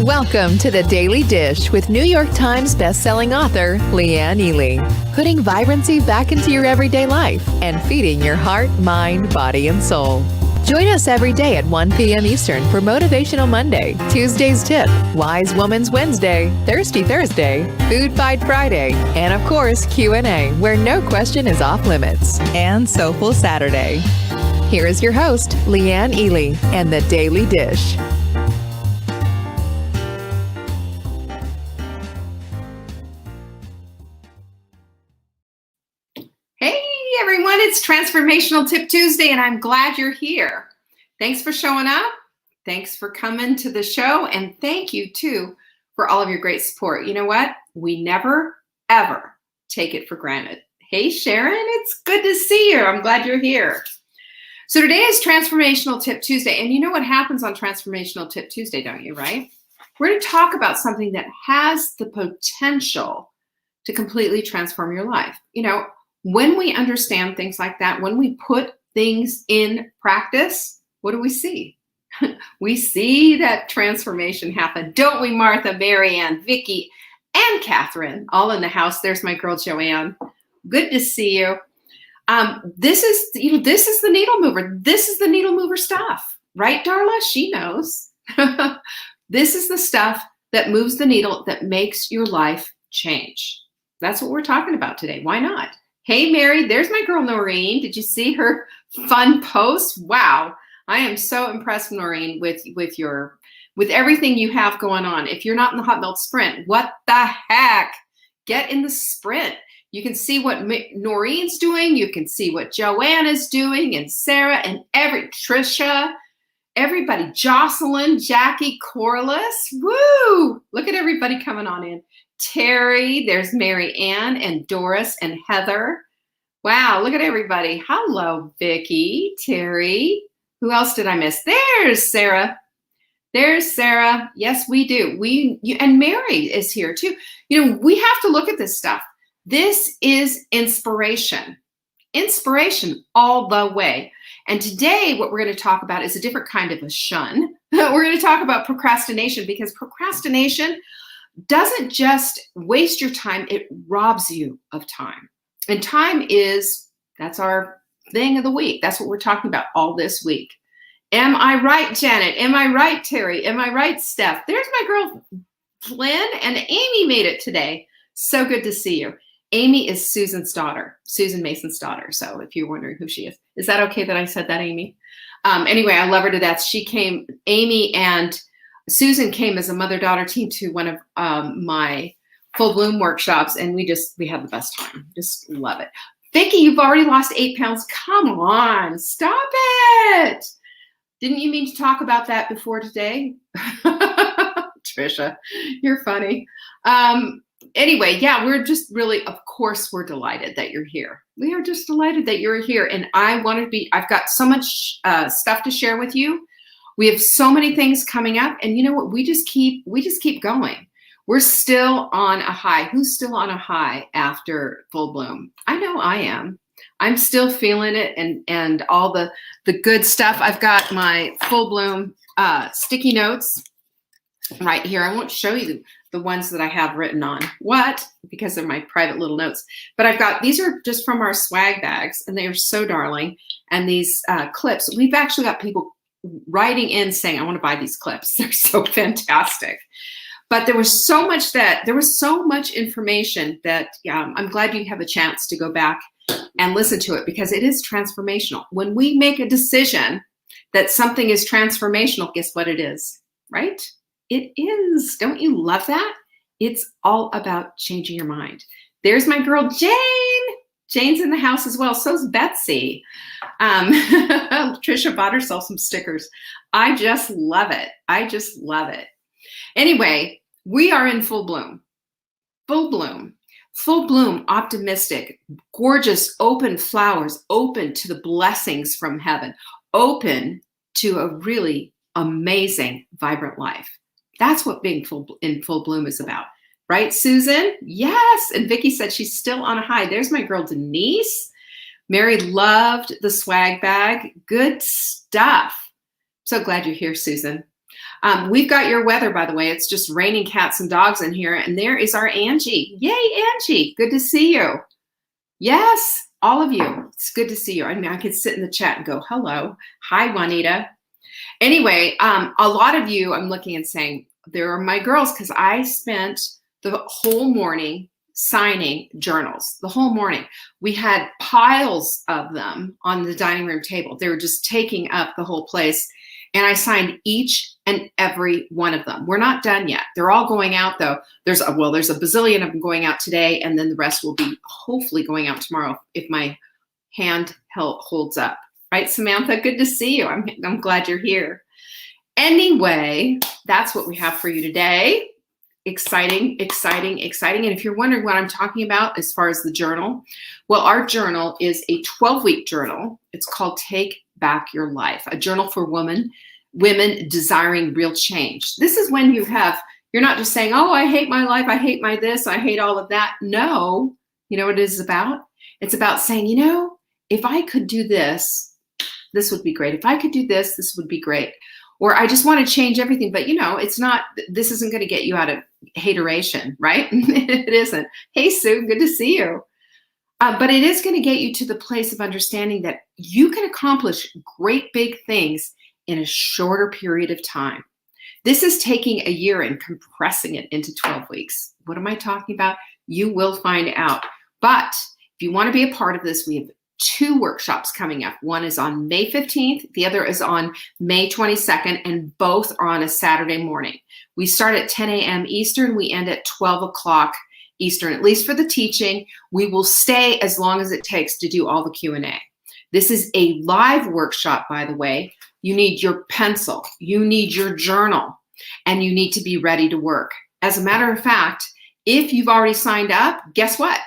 Welcome to The Daily Dish with New York Times bestselling author Leanne Ely. Putting vibrancy back into your everyday life and feeding your heart, mind, body, and soul. Join us every day at 1 p.m. Eastern for Motivational Monday, Tuesday's Tip, Wise Woman's Wednesday, Thirsty Thursday, Food Fight Friday, and of course Q&A, where no question is off limits, and Soulful Saturday. Here is your host, Leanne Ely, and The Daily Dish. Everyone, it's Transformational Tip Tuesday, and I'm glad you're here. Thanks for showing up. Thanks for coming to the show, and thank you, too, for all of your great support. You know what? We never, ever take it for granted. Hey, Sharon, it's good to see you. I'm glad you're here. So today is Transformational Tip Tuesday, and you know what happens on Transformational Tip Tuesday, don't you, right? We're going to talk about something that has the potential to completely transform your life. You know, when we understand things like that, when we put things in practice, what do we see? We see that transformation happen, don't we, Martha, Marianne, Vicky, and Catherine, all in the house. There's my girl, Joanne. Good to see you. This is the needle mover. This is the needle mover stuff, right, Darla? She knows. This is the stuff that moves the needle, that makes your life change. That's what we're talking about today. Why not? Hey, Mary, there's my girl, Noreen. Did you see her fun post? Wow. I am so impressed, Noreen, with everything you have going on. If you're not in the Hot Melt Sprint, what the heck? Get in the sprint. You can see what Noreen's doing. You can see what Joanne is doing, and Sarah, and Trisha, everybody, Jocelyn, Jackie, Corliss. Woo! Look at everybody coming on in. Terry, there's Mary Ann and Doris and Heather. Wow, look at everybody. Hello, Vicky, Terry. Who else did I miss? There's Sarah. There's Sarah. Yes, we do. And Mary is here too. You know, we have to look at this stuff. This is inspiration. Inspiration all the way. And today what we're going to talk about is a different kind of a shun. We're going to talk about procrastination, because procrastination doesn't just waste your time, it robs you of time. And time that's our thing of the week. That's what we're talking about all this week. Am I right, Janet? Am I right, Terry? Am I right, Steph? There's my girl, Flynn, and Amy made it today. So good to see you. Amy is Susan Mason's daughter. So if you're wondering who she is that okay that I said that, Amy? Anyway, I love her to death. Amy and Susan came as a mother-daughter team to one of my Full Bloom workshops, and we had the best time. Just love it. Vicky, you've already lost 8 pounds. Come on, stop it. Didn't you mean to talk about that before today? Trisha, you're funny. Anyway, yeah, we're just really, of course, we're delighted that you're here. We are just delighted that you're here, and I've got so much stuff to share with you. We have so many things coming up, and you know what? We just keep going. We're still on a high. Who's still on a high after Full Bloom? I know I am. I'm still feeling it, and all the good stuff. I've got my Full Bloom sticky notes right here. I won't show you the ones that I have written on because they're my private little notes. But these are just from our swag bags, and they are so darling. And these clips, we've actually got people writing in saying, I want to buy these clips. They're so fantastic. But there was so much information that I'm glad you have a chance to go back and listen to it, because it is transformational. When we make a decision that something is transformational, guess what it is, right? It is. Don't you love that? It's all about changing your mind. There's my girl, Jane. Jane's in the house as well. So's Betsy. Trisha bought herself some stickers. I just love it. Anyway, we are in full bloom. Full bloom, optimistic, gorgeous, open flowers, open to the blessings from heaven, open to a really amazing, vibrant life. That's what being in full bloom is about. Right, Susan? Yes. And Vicky said she's still on a high. There's my girl, Denise. Mary loved the swag bag. Good stuff. So glad you're here, Susan. We've got your weather, by the way. It's just raining cats and dogs in here. And there is our Angie. Yay, Angie. Good to see you. Yes, all of you. It's good to see you. I mean, I could sit in the chat and go, hello. Hi, Juanita. Anyway, a lot of you, I'm looking and saying, there are my girls, because I spent the whole morning signing journals, the whole morning. We had piles of them on the dining room table. They were just taking up the whole place. And I signed each and every one of them. We're not done yet. They're all going out though. There's a bazillion of them going out today, and then the rest will be hopefully going out tomorrow if my hand holds up. Right, Samantha? Good to see you. I'm glad you're here. Anyway, that's what we have for you today. Exciting, exciting, exciting. And if you're wondering what I'm talking about as far as the journal, well, our journal is a 12-week journal. It's called Take Back Your Life, a journal for women desiring real change. This is when you're not just saying, oh, I hate my life, I hate my this, I hate all of that. No, you know what it is about? It's about saying, you know, if I could do this, this would be great. If I could do this, this would be great. Or I just want to change everything. But, you know, this isn't going to get you out of hateration, right? It isn't. Hey, Sue, good to see you. But it is going to get you to the place of understanding that you can accomplish great big things in a shorter period of time. This is taking a year and compressing it into 12 weeks. What am I talking about? You will find out. But if you want to be a part of this, we have 2 workshops coming up. One is on May 15th. The other is on May 22nd, and both are on a Saturday morning. We start at 10 a.m. Eastern. We end at 12 o'clock Eastern, at least for the teaching. We will stay as long as it takes to do all the Q&A. This is a live workshop, by the way. You need your pencil, you need your journal, and you need to be ready to work. As a matter of fact, if you've already signed up, guess what?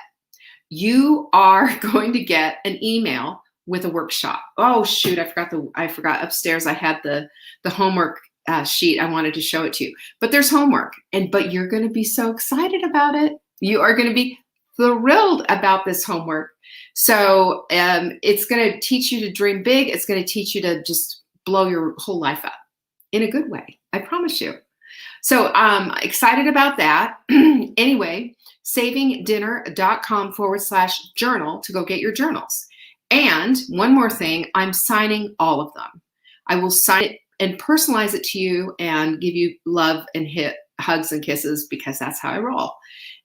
You are going to get an email with a workshop. Oh shoot, I forgot upstairs. I had the homework sheet. I wanted to show it to you, but there's homework, but you're going to be so excited about it. You are going to be thrilled about this homework. So it's going to teach you to dream big. It's going to teach you to just blow your whole life up in a good way. I promise you. So I'm excited about that. Anyway, savingdinner.com/journal to go get your journals. And one more thing, I'm signing all of them. I will sign it and personalize it to you and give you love and hugs and kisses, because that's how I roll.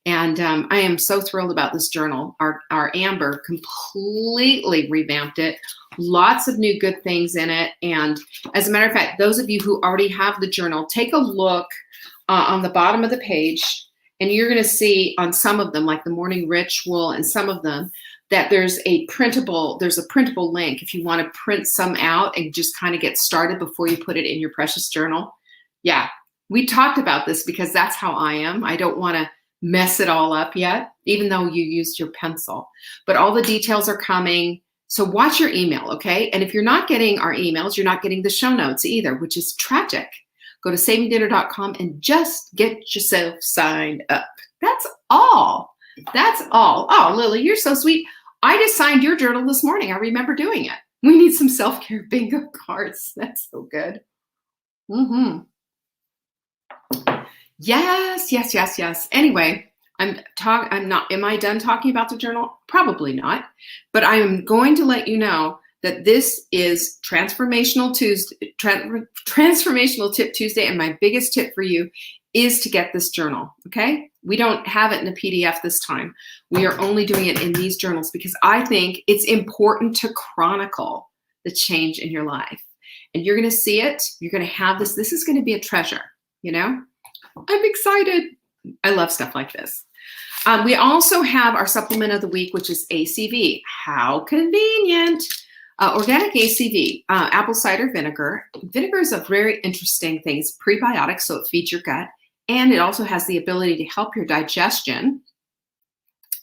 And I am so thrilled about this journal. Our Amber completely revamped it. Lots of new good things in it. And as a matter of fact, those of you who already have the journal, take a look on the bottom of the page, and you're going to see on some of them, like the morning ritual and some of them, that there's a printable link if you want to print some out and just kind of get started before you put it in your precious journal. Yeah, we talked about this because that's how I am. I don't want to mess it all up yet, even though you used your pencil. But all the details are coming. So watch your email, okay? And if you're not getting our emails, you're not getting the show notes either, which is tragic. Go to savingdinner.com and just get yourself signed up. That's all. That's all. Oh, Lily, you're so sweet. I just signed your journal this morning. I remember doing it. We need some self-care bingo cards. That's so good. Yes. Anyway, am I done talking about the journal? Probably not. But I am going to let you know that this is Transformational Tip Tuesday, and my biggest tip for you is to get this journal, okay? We don't have it in a PDF this time. We are only doing it in these journals because I think it's important to chronicle the change in your life. And you're going to see it. You're going to have this. This is going to be a treasure, you know? I'm excited. I love stuff like this. We also have our supplement of the week, which is ACV. How convenient. Organic ACV, apple cider vinegar. Vinegar is a very interesting thing. It's prebiotic, so it feeds your gut. And it also has the ability to help your digestion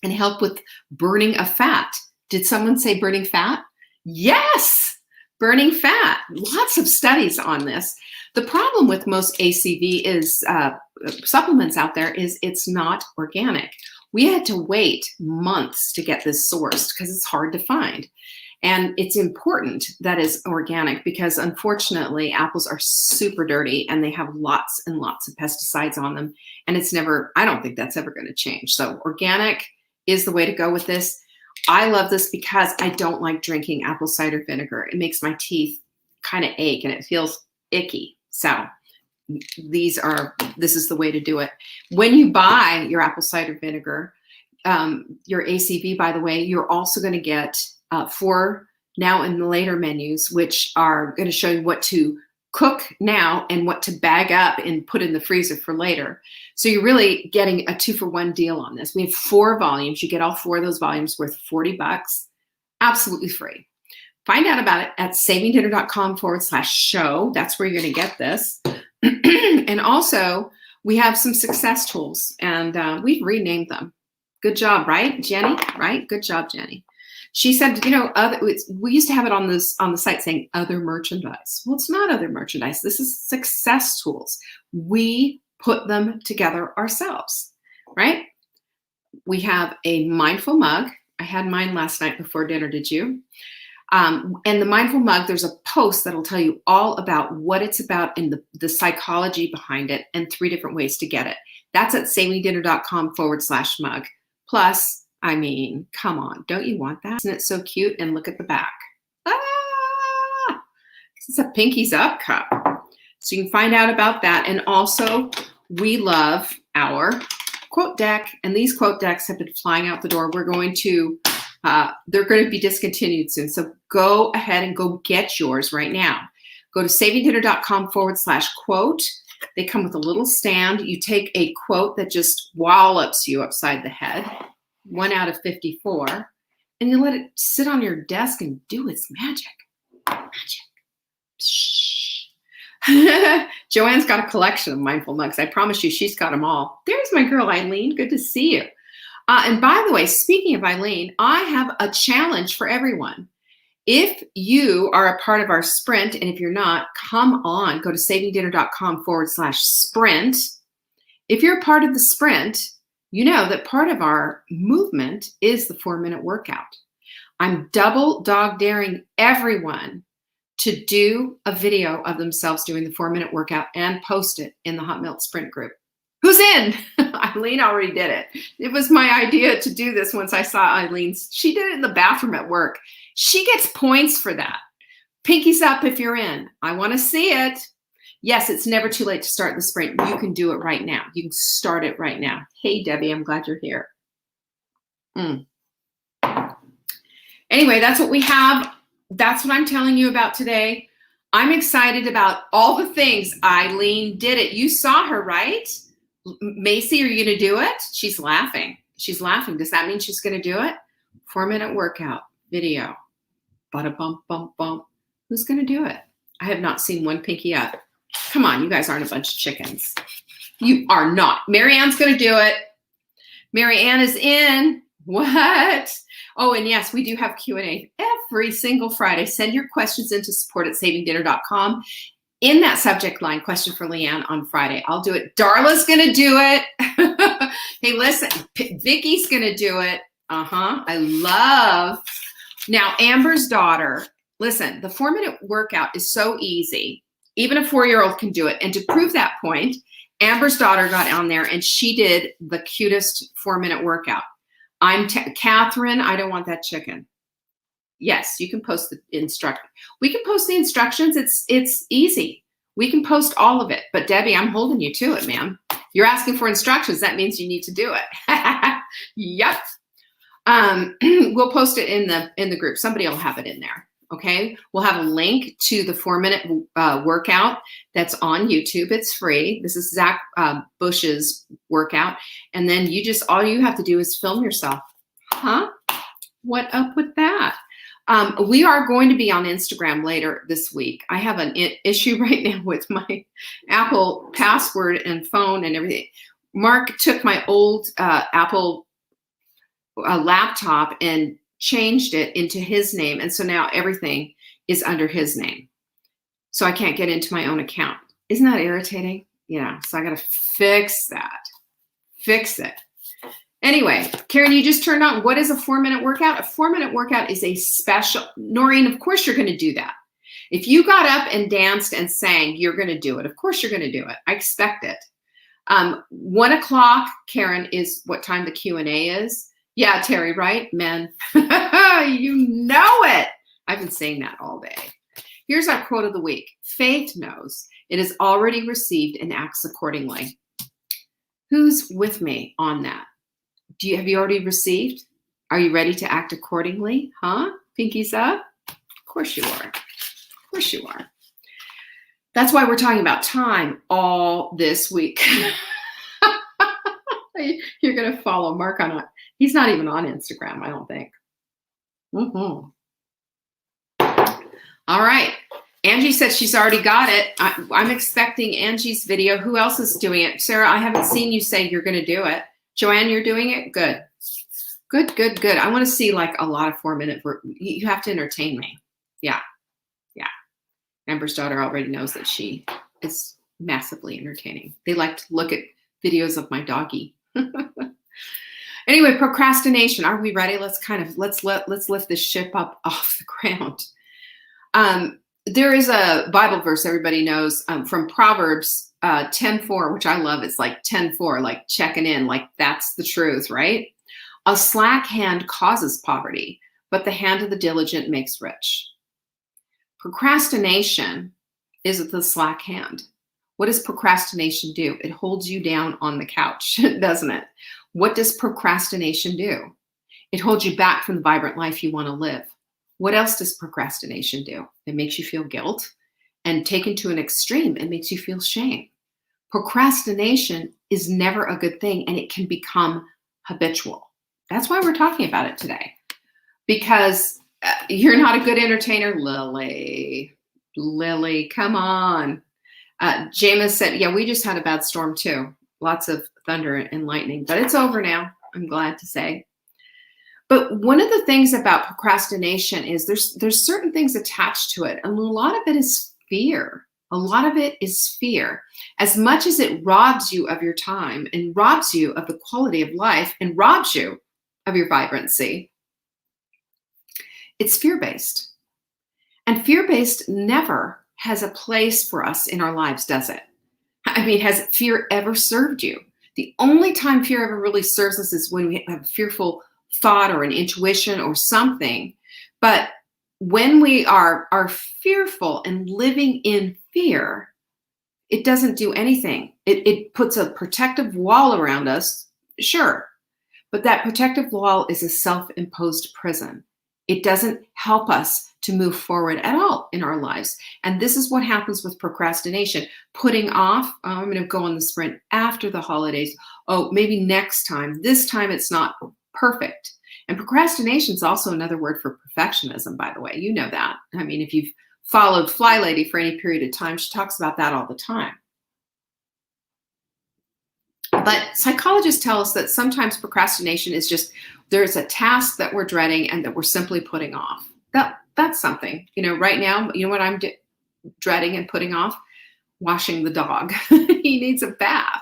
and help with burning of fat. Did someone say burning fat? Yes, burning fat. Lots of studies on this. The problem with most ACV is supplements out there is it's not organic. We had to wait months to get this sourced because it's hard to find. And it's important that is organic because unfortunately apples are super dirty and they have lots and lots of pesticides on them. And I don't think that's ever going to change. So organic is the way to go with this. I love this because I don't like drinking apple cider vinegar. It makes my teeth kind of ache and it feels icky. So this is the way to do it. When you buy your apple cider vinegar, your ACV, by the way, you're also going to get 4 now and later menus, which are going to show you what to cook now and what to bag up and put in the freezer for later. So you're really getting a 2-for-1 deal on this. We have 4 volumes. You get all 4 of those volumes worth $40, absolutely free. Find out about it at savingdinner.com/show. That's where you're going to get this. And also, we have some success tools, and we've renamed them. Good job, right, Jenny? Right? Good job, Jenny. She said, we used to have it on the site saying other merchandise. Well, it's not other merchandise. This is success tools. We put them together ourselves, right? We have a mindful mug. I had mine last night before dinner. Did you? And the mindful mug, there's a post that'll tell you all about what it's about and the psychology behind it and 3 different ways to get it. That's at savingdinner.com/mug. Plus, I mean, come on, don't you want that? Isn't it so cute? And look at the back. Ah, it's a Pinkies Up cup. So you can find out about that. And also, we love our quote deck. And these quote decks have been flying out the door. They're going to be discontinued soon. So go ahead and go get yours right now. Go to savingdinner.com/quote. They come with a little stand. You take a quote that just wallops you upside the head, 1 out of 54, and you let it sit on your desk and do its magic. Joanne's got a collection of mindful mugs. I promise you, she's got them all. There's my girl, Eileen. Good to see you. And by the way, speaking of Eileen, I have a challenge for everyone. If you are a part of our sprint, and if you're not, come on, go to savingdinner.com/sprint. If you're a part of the sprint, you know that part of our movement is the 4-minute workout. I'm double dog daring everyone to do a video of themselves doing the 4-minute workout and post it in the Hot Milk Sprint group. Who's in? Eileen already did it. It was my idea to do this once I saw Eileen's. She did it in the bathroom at work. She gets points for that. Pinkies up if you're in. I want to see it. Yes, it's never too late to start the sprint. You can do it right now. You can start it right now. Hey, Debbie, I'm glad you're here. Anyway, that's what we have. That's what I'm telling you about today. I'm excited about all the things. Eileen did it. You saw her, right? Macy, are you going to do it? She's laughing. She's laughing. Does that mean she's going to do it? 4-minute workout video. Bada bump, bump, bump. Who's going to do it? I have not seen one pinky up. Come on, you guys aren't a bunch of chickens. You are not. Marianne's going to do it. Marianne is in. What? Oh, and yes, we do have Q&A every single Friday. Send your questions into support@savingdinner.com. In that subject line, question for Leanne on Friday. I'll do it. Darla's going to do it. Hey, listen, Vicky's going to do it. I love. Now, Amber's daughter, listen, the 4-minute workout is so easy. Even a 4-year-old can do it. And to prove that point, Amber's daughter got on there and she did the cutest 4-minute workout. Catherine, I don't want that chicken. Yes, you can post the instructions. We can post the instructions. It's easy. We can post all of it. But Debbie, I'm holding you to it, ma'am. You're asking for instructions. That means you need to do it. Yep. We'll post it in the group. Somebody will have it in there. Okay. We'll have a link to the 4-minute workout that's on YouTube. It's free. This is Zach Bush's workout. And then all you have to do is film yourself. Huh? What up with that? We are going to be on Instagram later this week. I have an issue right now with my Apple password and phone and everything. Mark took my old Apple laptop and changed it into his name. And so now everything is under his name. So I can't get into my own account. Isn't that irritating? Yeah. So I got to fix that. Fix it. Anyway, Karen, you just turned on. What is a 4-minute workout? A 4-minute workout is a special, Noreen, of course you're going to do that. If you got up and danced and sang, you're going to do it. Of course you're going to do it. I expect it. 1 o'clock, Karen, is what time the Q&A is. Yeah, Terry, right? Men. You know it. I've been saying that all day. Here's our quote of the week. Faith knows it has already received and acts accordingly. Who's with me on that? Have you already received? Are you ready to act accordingly? Huh? Pinkies up? Of course you are. Of course you are. That's why we're talking about time all this week. You're going to follow Mark on it. He's not even on Instagram, I don't think. Mm-hmm. All right. Angie said she's already got it. I'm expecting Angie's video. Who else is doing it? Sarah, I haven't seen you say you're going to do it. Joanne, you're doing it? Good. Good, good, good. I want to see like a lot of 4-minute. You have to entertain me. Yeah. Yeah. Amber's daughter already knows that she is massively entertaining. They like to look at videos of my doggy. Anyway, procrastination. Are we ready? Let's lift this ship up off the ground. There is a Bible verse everybody knows from Proverbs 10:4, which I love. It's like 10:4, like checking in, like that's the truth, right? A slack hand causes poverty, but the hand of the diligent makes rich. Procrastination is the slack hand. What does procrastination do? It holds you down on the couch, doesn't it? What does procrastination do? It holds you back from the vibrant life you want to live. What else does procrastination do? It makes you feel guilt, and taken to an extreme, it makes you feel shame. Procrastination is never a good thing, and it can become habitual. That's why we're talking about it today, because you're not a good entertainer, Lily. Lily, come on. Jameis said, yeah, we just had a bad storm too. Lots of thunder and lightning, but it's over now, I'm glad to say. But one of the things about procrastination is there's certain things attached to it, and a lot of it is fear. A lot of it is fear. As much as it robs you of your time and robs you of the quality of life and robs you of your vibrancy, it's fear-based. And fear-based never has a place for us in our lives, does it? I mean, has fear ever served you? The only time fear ever really serves us is when we have a fearful thought or an intuition or something. But when we are fearful and living in fear, it doesn't do anything. It puts a protective wall around us, sure. But that protective wall is a self-imposed prison. It doesn't help us to move forward at all in our lives. And this is what happens with procrastination. Putting off, oh, I'm going to go on the sprint after the holidays. Oh, maybe next time. This time it's not perfect. And procrastination is also another word for perfectionism, by the way. You know that. I mean, if you've followed Fly Lady for any period of time, she talks about that all the time. But psychologists tell us that sometimes procrastination is just, there's a task that we're dreading and that we're simply putting off. That's something. You know, right now, you know what I'm dreading and putting off? Washing the dog. He needs a bath.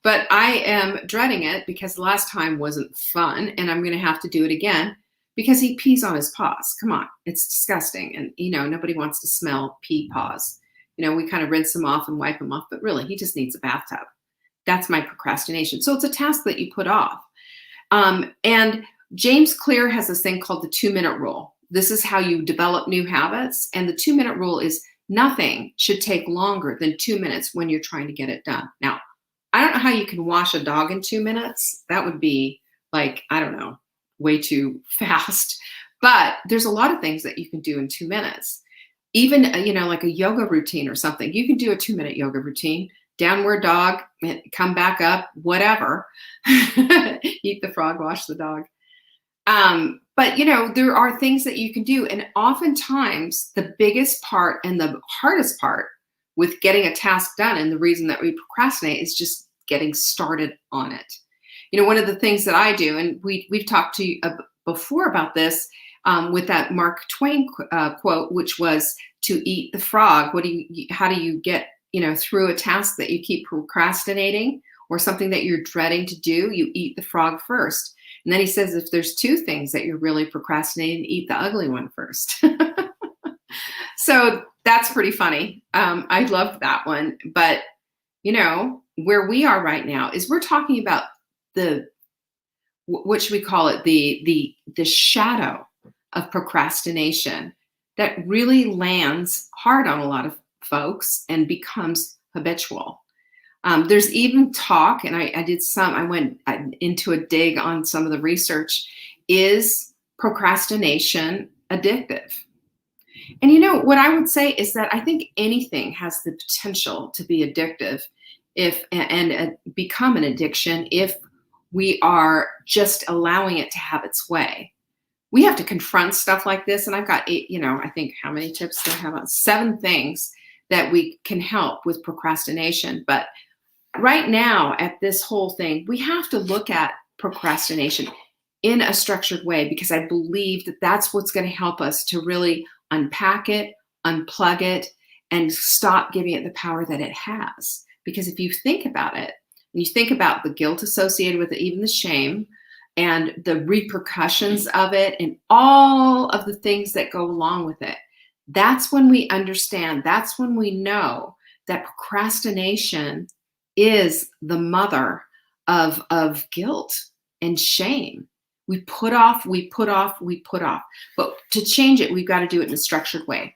But I am dreading it because the last time wasn't fun, and I'm going to have to do it again because he pees on his paws. Come on, it's disgusting. And, you know, nobody wants to smell pee paws. You know, we kind of rinse them off and wipe them off, but really, he just needs a bathtub. That's my procrastination. So it's a task that you put off. And James Clear has this thing called the 2-minute rule. This is how you develop new habits. And the 2-minute rule is nothing should take longer than 2 minutes when you're trying to get it done. Now, I don't know how you can wash a dog in 2 minutes. That would be like, I don't know, way too fast. But there's a lot of things that you can do in 2 minutes. Even, you know, like a yoga routine or something. You can do a 2-minute yoga routine. Downward dog, come back up, whatever. Eat the frog, wash the dog. But, you know, there are things that you can do. And oftentimes the biggest part and the hardest part with getting a task done, and the reason that we procrastinate, is just getting started on it. You know, one of the things that I do, and we've talked to you before about this with that Mark Twain quote, which was to eat the frog. How do you get, you know, through a task that you keep procrastinating? or something that you're dreading to do, you eat the frog first. And then he says, if there's two things that you're really procrastinating, eat the ugly one first. So that's pretty funny. I loved that one. But, where we are right now is we're talking about what should we call it? The shadow of procrastination that really lands hard on a lot of folks and becomes habitual. There's even talk, and I went into a dig on some of the research. Is procrastination addictive? And what I would say is that I think anything has the potential to be addictive and become an addiction if we are just allowing it to have its way. We have to confront stuff like this. And I've got I think how many tips do I have? 7 things that we can help with procrastination. But right now at this whole thing, we have to look at procrastination in a structured way, because I believe that that's what's going to help us to really unpack it, unplug it, and stop giving it the power that it has. Because if you think about it, and you think about the guilt associated with it, even the shame and the repercussions of it and all of the things that go along with it, that's when we understand, that's when we know that procrastination is the mother of guilt and shame. We put off. But to change it, we've got to do it in a structured way.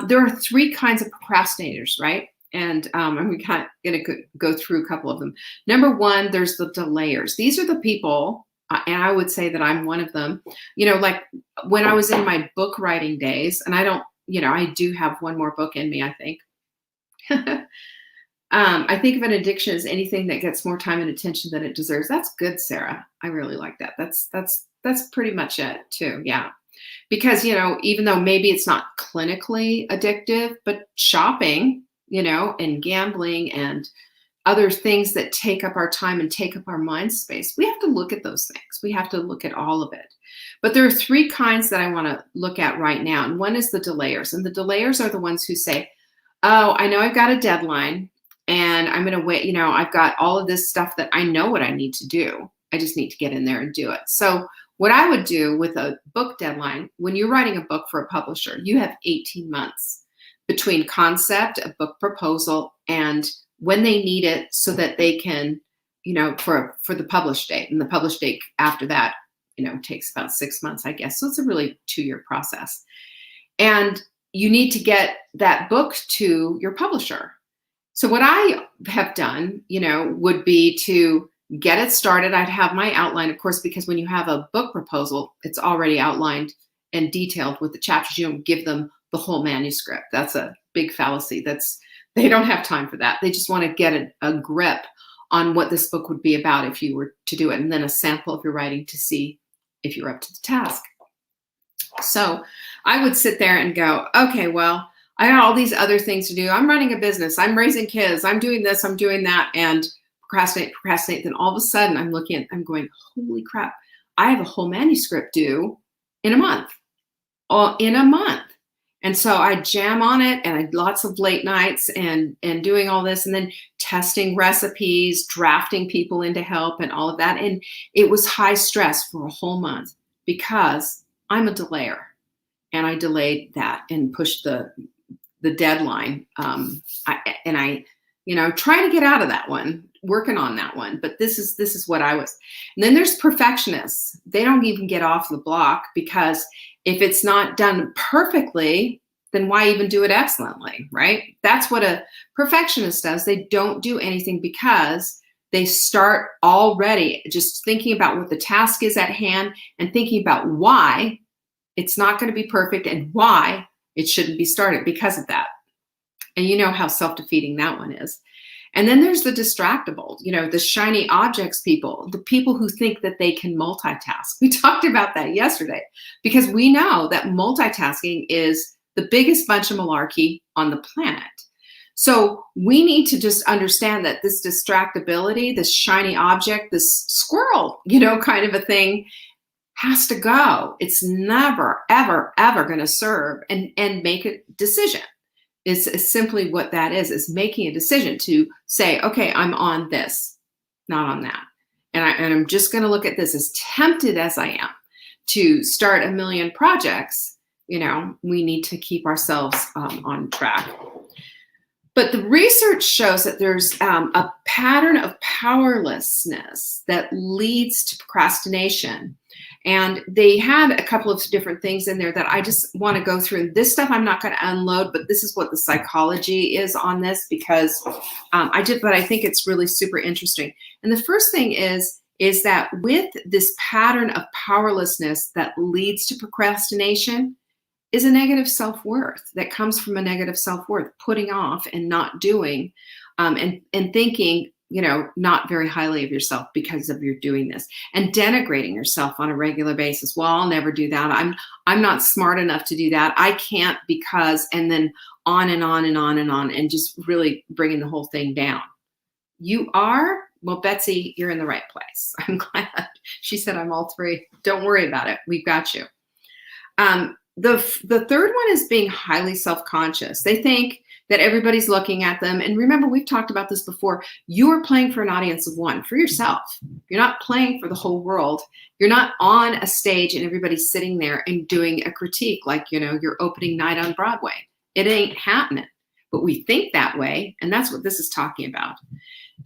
There are 3 kinds of procrastinators, right? And I'm going to go through a couple of them. Number 1, there's the delayers. These are the people, and I would say that I'm one of them, like when I was in my book writing days, and I do have one more book in me, I think. I think of an addiction as anything that gets more time and attention than it deserves. That's good, Sarah. I really like that. That's pretty much it too. Yeah. Because, even though maybe it's not clinically addictive, but shopping, and gambling and other things that take up our time and take up our mind space, we have to look at those things. We have to look at all of it. But there are 3 kinds that I want to look at right now. And one is the delayers. And the delayers are the ones who say, oh, I know I've got a deadline and I'm going to wait. I've got all of this stuff that I know what I need to do. I just need to get in there and do it. So what I would do with a book deadline, when you're writing a book for a publisher, you have 18 months between concept, a book proposal, and when they need it so that they can, for the publish date. And the publish date after that, takes about 6 months, I guess. So it's a really 2-year process. And you need to get that book to your publisher. So what I have done, would be to get it started. I'd have my outline, of course, because when you have a book proposal, it's already outlined and detailed with the chapters. You don't give them the whole manuscript. That's a big fallacy. They don't have time for that. They just want to get a grip on what this book would be about if you were to do it, and then a sample of your writing to see if you're up to the task. So I would sit there and go, okay, well, I got all these other things to do. I'm running a business. I'm raising kids. I'm doing this. I'm doing that. And procrastinate. Then all of a sudden I'm going, holy crap. I have a whole manuscript due in a month. And so I jam on it, and I had lots of late nights and doing all this, and then testing recipes, drafting people in to help and all of that. And it was high stress for a whole month because I'm a delayer, and I delayed that and pushed the deadline. I trying to get out of that one, working on that one. But this is what I was. And then there's perfectionists. They don't even get off the block, because if it's not done perfectly, then why even do it excellently, right? That's what a perfectionist does. They don't do anything because they start already just thinking about what the task is at hand and thinking about why it's not going to be perfect and why it shouldn't be started because of that. And you know how self-defeating that one is. And then there's the distractible, the shiny objects people, the people who think that they can multitask. We talked about that yesterday, because we know that multitasking is the biggest bunch of malarkey on the planet. So we need to just understand that this distractibility, this shiny object, this squirrel, kind of a thing has to go. It's never, ever, ever going to serve and make a decision. Is simply what that is making a decision to say, okay, I'm on this. not on that. And I'm just going to look at this. As tempted as I am to start a million projects, we need to keep ourselves on track. But the research shows that there's a pattern of powerlessness that leads to procrastination. And they had a couple of different things in there that I just want to go through. And this stuff I'm not going to unload, but this is what the psychology is on this, because but I think it's really super interesting. And the first thing is that with this pattern of powerlessness that leads to procrastination is a negative self-worth that comes from a negative self-worth, putting off and not doing, and thinking, not very highly of yourself because of your doing this, and denigrating yourself on a regular basis. Well, I'll never do that. I'm not smart enough to do that. I can't because, and then on and on and on and on, and just really bringing the whole thing down. You are, well, Betsy, you're in the right place. I'm glad. She said I'm all three. Don't worry about it. We've got you. The third one is being highly self-conscious. They think that everybody's looking at them. And remember, we've talked about this before. You're playing for an audience of one, for yourself. You're not playing for the whole world. You're not on a stage and everybody's sitting there and doing a critique like, your opening night on Broadway. It ain't happening. But we think that way, and that's what this is talking about.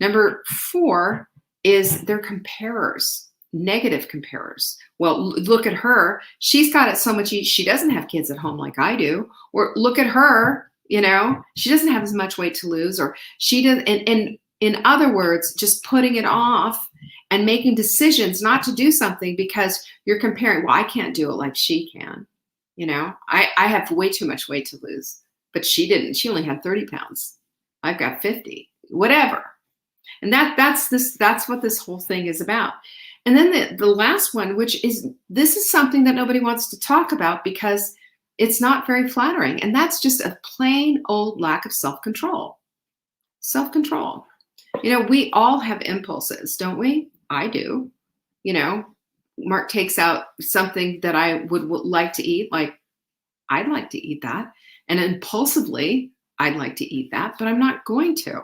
Number 4 is they're comparers, negative comparers. Well, look at her. She's got it so much. She doesn't have kids at home like I do. Or look at her. She doesn't have as much weight to lose, or she does. And in other words, just putting it off and making decisions not to do something because you're comparing. Well, I can't do it like she can. I have way too much weight to lose, but she didn't. She only had 30 pounds. I've got 50, whatever. And that's what this whole thing is about. And then the last one, this is something that nobody wants to talk about because it's not very flattering. And that's just a plain old lack of self-control. Self-control. We all have impulses, don't we? I do. Mark takes out something that I would like to eat. Like, I'd like to eat that. And impulsively, I'd like to eat that, but I'm not going to.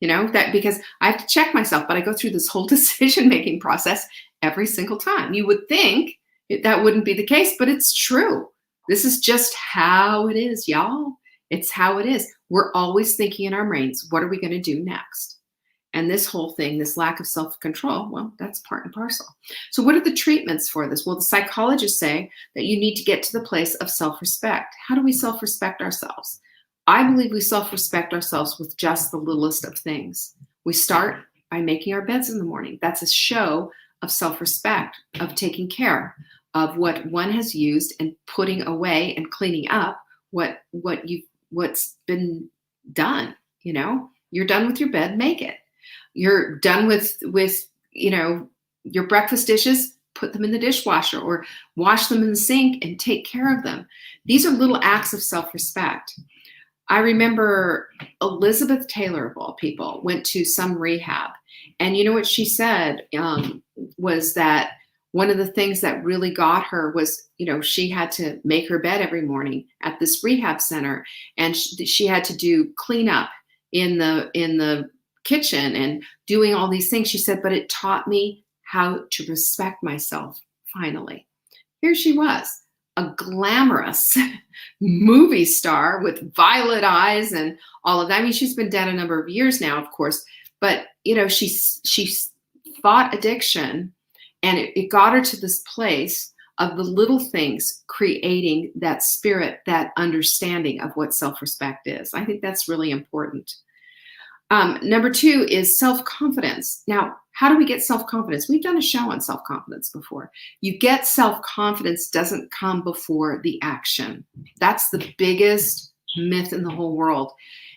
That because I have to check myself, but I go through this whole decision-making process every single time. You would think that wouldn't be the case, but it's true. This is just how it is, y'all. It's how it is. We're always thinking in our brains, what are we going to do next? And this whole thing, this lack of self-control, well, that's part and parcel. So what are the treatments for this? Well, the psychologists say that you need to get to the place of self-respect. How do we self-respect ourselves? I believe we self-respect ourselves with just the littlest of things. We start by making our beds in the morning. That's a show of self-respect, of taking care of what one has used and putting away and cleaning up what's been done. You're done with your bed, make it. You're done with your breakfast dishes, put them in the dishwasher or wash them in the sink and take care of them. These are little acts of self-respect. I remember Elizabeth Taylor, of all people, went to some rehab. And you know what she said was that one of the things that really got her was, she had to make her bed every morning at this rehab center. And she had to do cleanup in the kitchen and doing all these things. She said, but it taught me how to respect myself, finally. Here she was, a glamorous movie star with violet eyes and all of that. I mean, she's been dead a number of years now, of course, but she fought addiction, and it got her to this place of the little things creating that spirit, that understanding of what self-respect is. I think that's really important. Number 2 is self-confidence. Now, how do we get self-confidence? We've done a show on self-confidence before. You get self-confidence doesn't come before the action. That's the biggest myth in the whole world.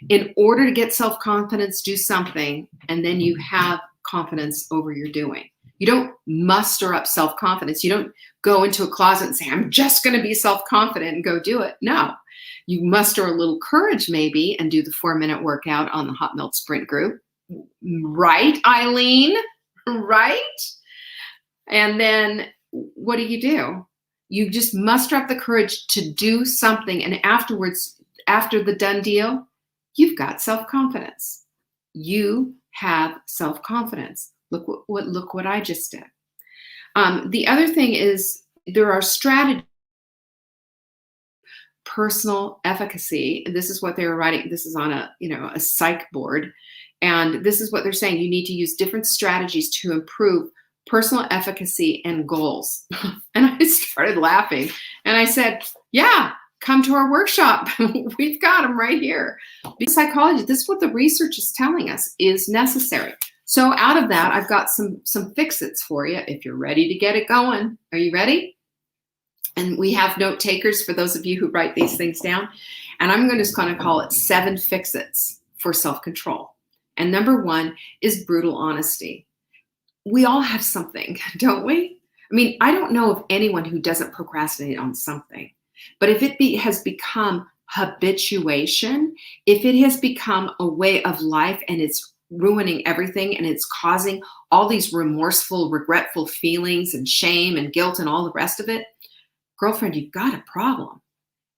In order to get self-confidence, do something, and then you have confidence over your doing. You don't muster up self-confidence. You don't go into a closet and say, I'm just going to be self-confident and go do it. No. You muster a little courage maybe and do the 4-minute workout on the Hot Melt Sprint group. Right, Eileen? Right? And then what do? You just muster up the courage to do something. And afterwards, after the done deal, you've got self-confidence. You have self-confidence. Look what I just did. The other thing is there are strategies. Personal efficacy. This is what they were writing. This is on a psych board. And this is what they're saying. You need to use different strategies to improve personal efficacy and goals. And I started laughing and I said, yeah, come to our workshop. We've got them right here. Because psychology, this is what the research is telling us is necessary. So out of that, I've got some fix-its for you if you're ready to get it going. Are you ready? And we have note takers for those of you who write these things down. And I'm just going to call it 7 fix-its for self-control. And number 1 is brutal honesty. We all have something, don't we? I mean, I don't know of anyone who doesn't procrastinate on something. But if it has become habituation, if it has become a way of life and it's ruining everything and it's causing all these remorseful, regretful feelings and shame and guilt and all the rest of it, girlfriend, you've got a problem.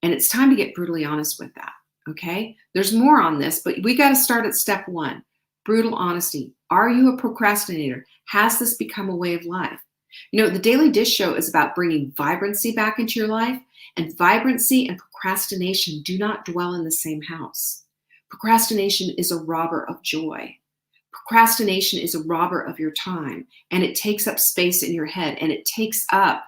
And it's time to get brutally honest with that, okay? There's more on this, but we got to start at step 1, brutal honesty. Are you a procrastinator? Has this become a way of life? The Daily Dish Show is about bringing vibrancy back into your life, and vibrancy and procrastination do not dwell in the same house. Procrastination is a robber of joy. Procrastination is a robber of your time, and it takes up space in your head, and it takes up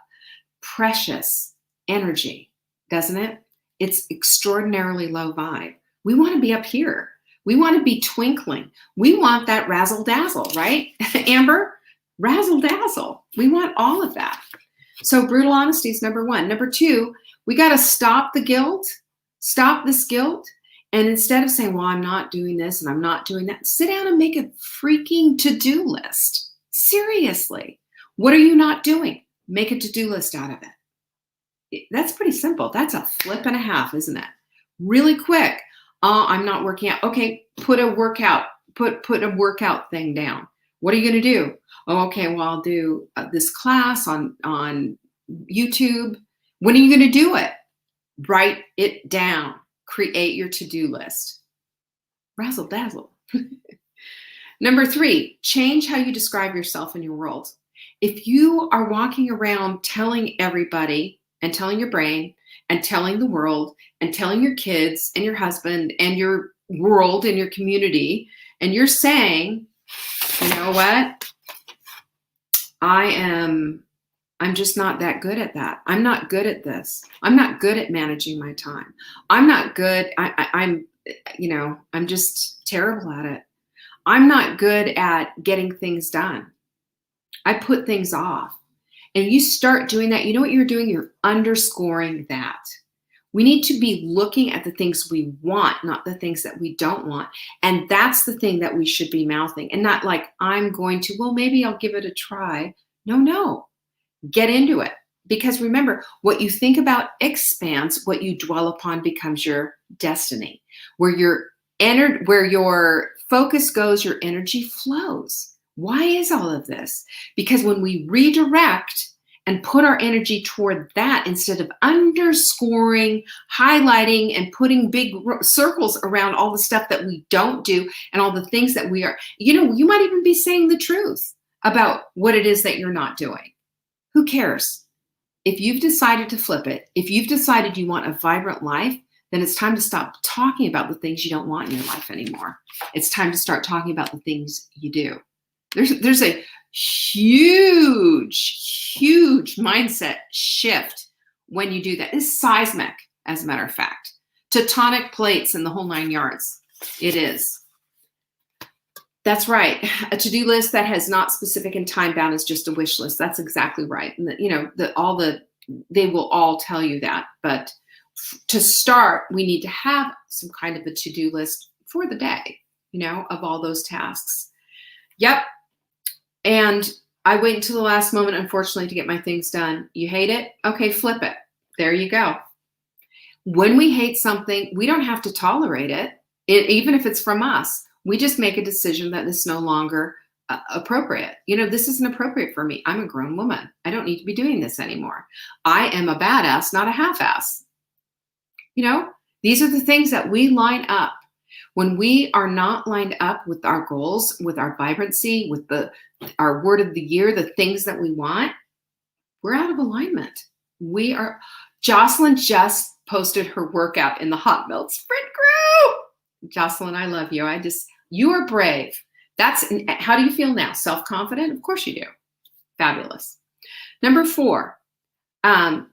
precious energy, doesn't it? It's extraordinarily low vibe. We want to be up here. We want to be twinkling. We want that razzle dazzle, right? Amber, razzle dazzle. We want all of that. So brutal honesty is number 1. Number 2, we got to stop the guilt, stop this guilt. And instead of saying, well, I'm not doing this and I'm not doing that, sit down and make a freaking to-do list. Seriously. What are you not doing? Make a to-do list out of it. That's pretty simple. That's a flip and a half, isn't it? Really quick. I'm not working out. Okay, put a workout thing down. What are you going to do? Oh, okay, well, I'll do this class on YouTube. When are you going to do it? Write it down. Create your to-do list. Razzle dazzle. Number 3, change how you describe yourself in your world. If you are walking around telling everybody and telling your brain and telling the world and telling your kids and your husband and your world and your community, and you're saying, you know what? I'm just not that good at that. I'm not good at this. I'm not good at managing my time. I'm not good. I'm just terrible at it. I'm not good at getting things done. I put things off. And you start doing that. You know what you're doing? You're underscoring that. We need to be looking at the things we want, not the things that we don't want. And that's the thing that we should be mouthing, and not like, I'm going to, well, maybe I'll give it a try. No. Get into it. Because remember, what you think about expands, what you dwell upon becomes your destiny. Where your focus goes, your energy flows. Why is all of this? Because when we redirect and put our energy toward that, instead of underscoring, highlighting, and putting big circles around all the stuff that we don't do and all the things that we are, you might even be saying the truth about what it is that you're not doing. Who cares? If you've decided to flip it, if you've decided you want a vibrant life, then it's time to stop talking about the things you don't want in your life anymore. It's time to start talking about the things you do. There's a huge mindset shift when you do that. It's seismic, as a matter of fact. Tectonic plates and the whole 9 yards. It is. That's right. A to-do list that has not specific and time bound is just a wish list. That's exactly right. And they will all tell you that. But to start, we need to have some kind of a to-do list for the day, of all those tasks. Yep. And I wait until the last moment, unfortunately, to get my things done. You hate it? Okay, flip it. There you go. When we hate something, we don't have to tolerate it, even if it's from us. We just make a decision that it's no longer appropriate. This isn't appropriate for me. I'm a grown woman. I don't need to be doing this anymore. I am a badass, not a half-ass. These are the things that we line up. When we are not lined up with our goals, with our vibrancy, with our word of the year, the things that we want, we're out of alignment. Jocelyn just posted her workout in the Hot Melt Sprint group. Jocelyn, I love you. You are brave. How do you feel now? Self-confident? Of course you do. Fabulous. Number 4, did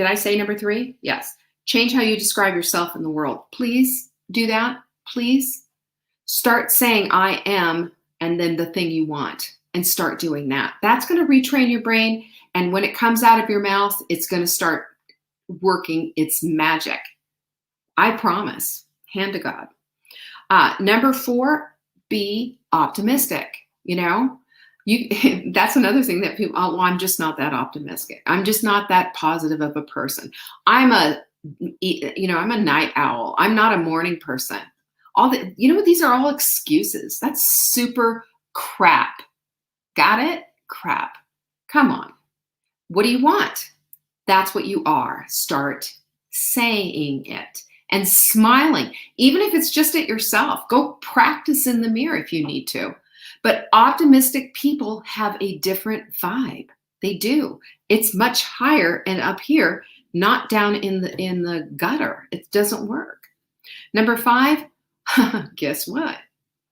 I say number 3? Yes. Change how you describe yourself in the world. Please do that. Please start saying I am and then the thing you want, and start doing that. That's going to retrain your brain. And when it comes out of your mouth, it's going to start working its magic. I promise. Hand to God. Number 4, be optimistic. That's another thing that people, well, I'm just not that optimistic. I'm just not that positive of a person. I'm a night owl. I'm not a morning person. These are all excuses. That's super crap. Got it? Crap. Come on. What do you want? That's what you are. Start saying it and smiling, even if it's just at yourself. Go practice in the mirror if you need to. But optimistic people have a different vibe. They do. It's much higher and up here, not down in the gutter. It doesn't work. Number 5, guess what?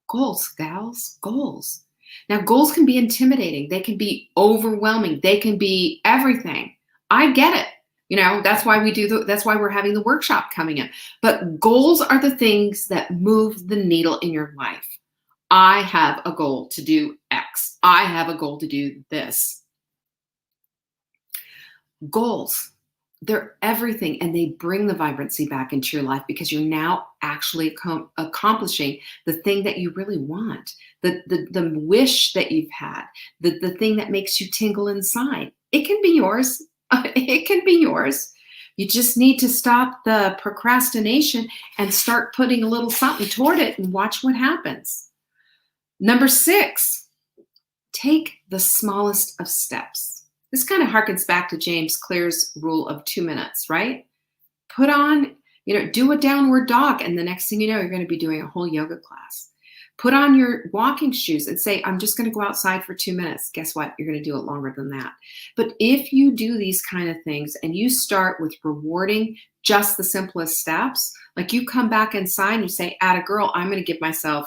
Goals, gals, goals. Now, goals can be intimidating. They can be overwhelming. They can be everything. I get it. That's why that's why we're having the workshop coming in. But goals are the things that move the needle in your life. I have a goal to do X. I have a goal to do this. Goals, they're everything, and they bring the vibrancy back into your life because you're now actually accomplishing the thing that you really want, the wish that you've had, the thing that makes you tingle inside. It can be yours. It can be yours. You just need to stop the procrastination and start putting a little something toward it and watch what happens. Number 6, take the smallest of steps. This kind of harkens back to James Clear's rule of 2 minutes, right? Put on, do a downward dog, and the next thing you know, you're going to be doing a whole yoga class. Put on your walking shoes and say, I'm just going to go outside for 2 minutes. Guess what? You're going to do it longer than that. But if you do these kind of things and you start with rewarding just the simplest steps, like you come back inside and you say, atta girl, I'm going to give myself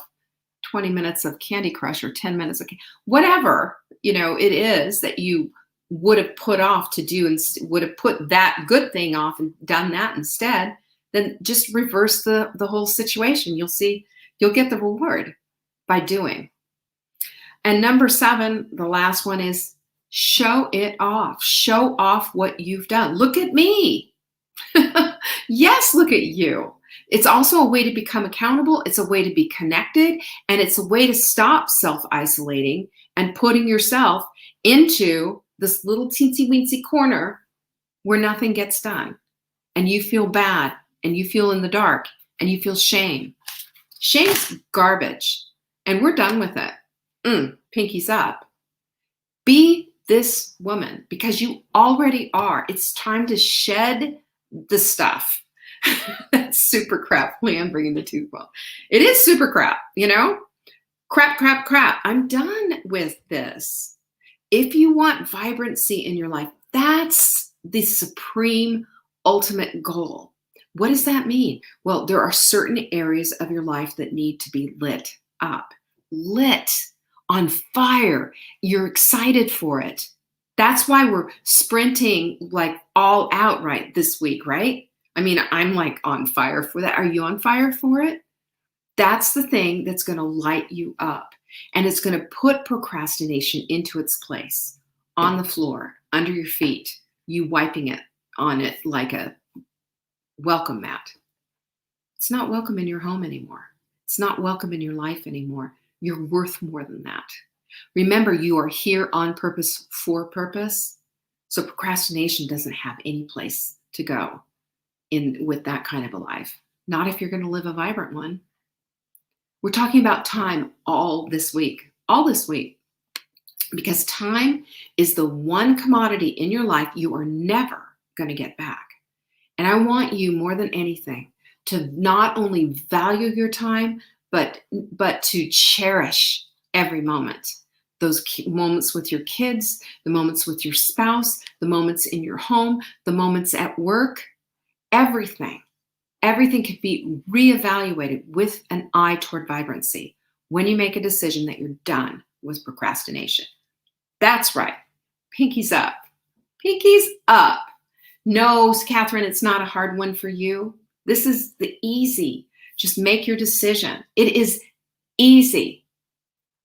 20 minutes of Candy Crush or 10 minutes of whatever, it is that you would have put off to do and would have put that good thing off and done that instead, then just reverse the whole situation. You'll see, you'll get the reward by doing. And number 7, the last one is show it off. Show off what you've done. Look at me. Yes, look at you. It's also a way to become accountable. It's a way to be connected. And it's a way to stop self-isolating and putting yourself into this little teensy-weensy corner where nothing gets done. And you feel bad, and you feel in the dark, and you feel shame. Shame's garbage. And we're done with it. Pinkies up. Be this woman because you already are. It's time to shed the stuff. That's super crap. Leanne bringing the tooth ball. It is super crap, Crap, crap, crap. I'm done with this. If you want vibrancy in your life, that's the supreme ultimate goal. What does that mean? Well, there are certain areas of your life that need to be lit up, lit on fire. You're excited for it. That's why we're sprinting like all out right this week, right? I mean, I'm like on fire for that. Are you on fire for it? That's the thing that's going to light you up. And it's going to put procrastination into its place on the floor, under your feet, you wiping it on it like a welcome mat. It's not welcome in your home anymore. It's not welcome in your life anymore. You're worth more than that. Remember, you are here on purpose for purpose. So procrastination doesn't have any place to go with that kind of a life. Not if you're going to live a vibrant one. We're talking about time all this week, because time is the one commodity in your life you are never going to get back. And I want you more than anything to not only value your time, but to cherish every moment. Those moments with your kids, the moments with your spouse, the moments in your home, the moments at work, everything. Everything could be reevaluated with an eye toward vibrancy when you make a decision that you're done with procrastination. That's right. Pinkies up. Pinkies up. No, Catherine, it's not a hard one for you. This is the easy. Just make your decision. It is easy.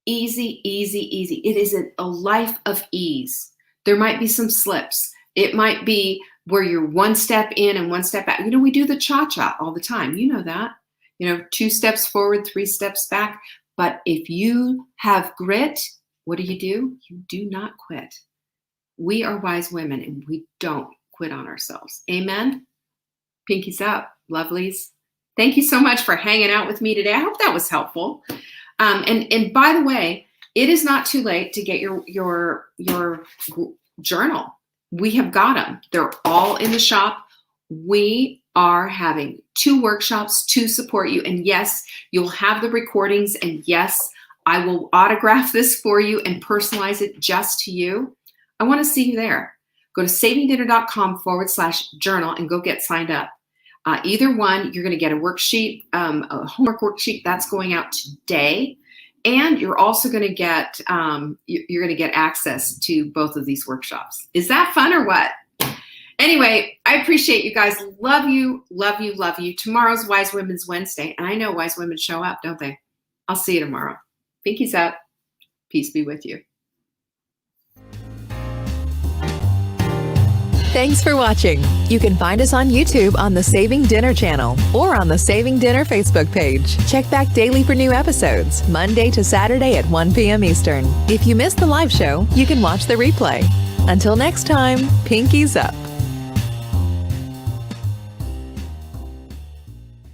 Easy, easy, easy. It is a life of ease. There might be some slips. It might be where you're one step in and one step out. We do the cha-cha all the time. You know that. 2 steps forward, 3 steps back. But if you have grit, what do? You do not quit. We are wise women and we don't quit on ourselves. Amen? Pinkies up, lovelies. Thank you so much for hanging out with me today. I hope that was helpful. And by the way, it is not too late to get your journal. We have got them. They're all in the shop. We are having 2 workshops to support you. And yes, you'll have the recordings. And yes, I will autograph this for you and personalize it just to you. I want to see you there. Go to savingdinner.com/journal and go get signed up. Either one, you're going to get a worksheet, a homework worksheet that's going out today, and you're also going to get access to both of these workshops. Is that fun or what? Anyway, I appreciate you guys. Love you, love you, love you. Tomorrow's Wise Women's Wednesday, and I know wise women show up, don't they? I'll see you tomorrow. Pinkies up. Peace be with you. Thanks for watching. You can find us on YouTube on the Saving Dinner channel or on the Saving Dinner Facebook page. Check back daily for new episodes, Monday to Saturday at 1 p.m. Eastern. If you missed the live show, you can watch the replay. Until next time, Pinkies up.